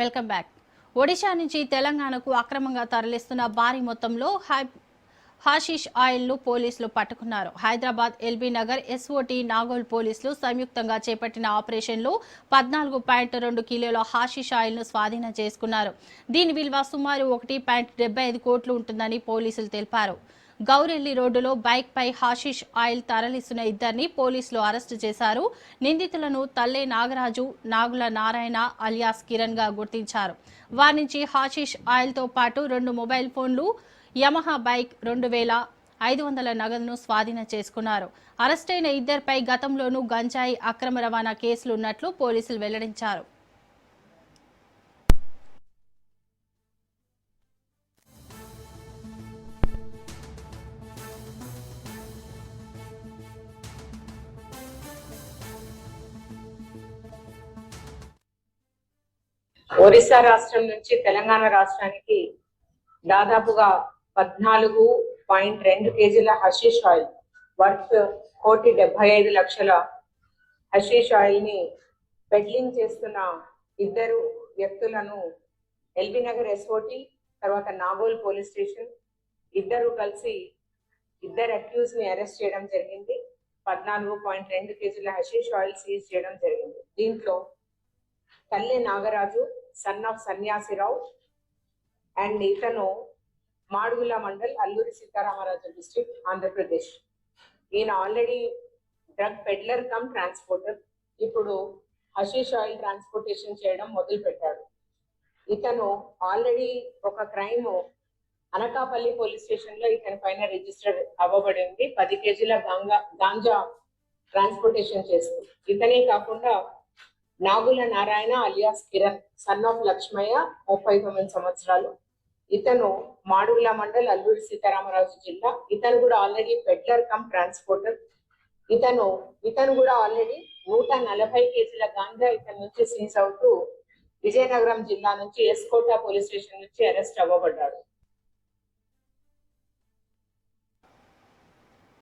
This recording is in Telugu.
Welcome back. ఒడిశా నుంచి తెలంగాణకు అక్రమంగా తరలిస్తున్న భారీ మొత్తంలో హాషిష్ ఆయిల్ను పోలీసులు పట్టుకున్నారు. హైదరాబాద్ ఎల్బీ నగర్ ఎస్ఓటీ నాగోల్ పోలీసులు సంయుక్తంగా చేపట్టిన ఆపరేషన్లో 14.2 కిలోల హాషిష్ ఆయిల్ను స్వాధీనం చేసుకున్నారు. దీని విలువ సుమారు 1.75 కోట్లు ఉంటుందని పోలీసులు తెలిపారు. గౌరెల్లి రోడ్డులో బైక్పై హాషిష్ ఆయిల్ తరలిస్తున్న ఇద్దరిని పోలీసులు అరెస్టు చేశారు. నిందితులను తల్లే నాగరాజు, నాగుల నారాయణ అలియాస్ కిరణ్ గా గుర్తించారు. వారి నుంచి హాషిష్ ఆయిల్తో పాటు 2 మొబైల్ ఫోన్లు, యమహా బైక్, 2,500 నగదును స్వాధీనం చేసుకున్నారు. అరెస్టైన ఇద్దరిపై గతంలోనూ గంజాయి అక్రమ రవాణా కేసులు ఉన్నట్లు పోలీసులు వెల్లడించారు. ఒరిస్సా రాష్ట్రం నుంచి తెలంగాణ రాష్ట్రానికి దాదాపుగా 14.2 కేజీల hashish oil worth 1,75,00,000 hashish oil ని పెడ్లింగ్ చేస్తున్న ఇద్దరు వ్యక్తులను ఎల్బీ నగర్ ఎస్ఓటి తర్వాత నాగోల్ పోలీస్ స్టేషన్ ఇద్దరు కలిసి ఇద్దరు అక్యూజ్ ని అరెస్ట్ చేయడం జరిగింది. 14.2 కేజీల హషీష్ ఆయిల్ సీజ్ చేయడం జరిగింది. దీంట్లో తల్లే Nagaraju son of Sanyasi Rao and ఇతను మాడుగుల మండల్, అల్లూరి సీతారామరాజు డిస్ట్రిక్ట్, ఆంధ్రప్రదేశ్. ఈయన already drug peddler come transporter. ఇప్పుడు హషీష్ ఆయిల్ ట్రాన్స్పోర్టేషన్ చేయడం మొదలు పెట్టాడు. ఇతను ఆల్రెడీ ఒక క్రైమ్ అనకాపల్లి పోలీస్ స్టేషన్ లో ఇతని పైన రిజిస్టర్ అవ్వబడి ఉంది. 10 కేజీల గాంజా ట్రాన్స్పోర్టేషన్ చేస్తూ. ఇతనే కాకుండా Nagula Narayana alias Kiran son of Lakshmaiah, 39 సంవత్సరాలు. ఇతను మాడుగుల మండల్, అల్లూరి సీతారామరాజు జిల్లా. ఇతను కూడా ఆల్రెడీ పెడ్లర్ కమ్ ట్రాన్స్పోర్టర్. ఇతను కూడా ఆల్రెడీ 140 కేజీల గాంజా ఇతని నుంచి సీజ్ అవుతూ విజయనగరం జిల్లా నుంచి ఎస్కోటా పోలీస్ స్టేషన్ నుంచి అరెస్ట్ అవ్వబడ్డాడు.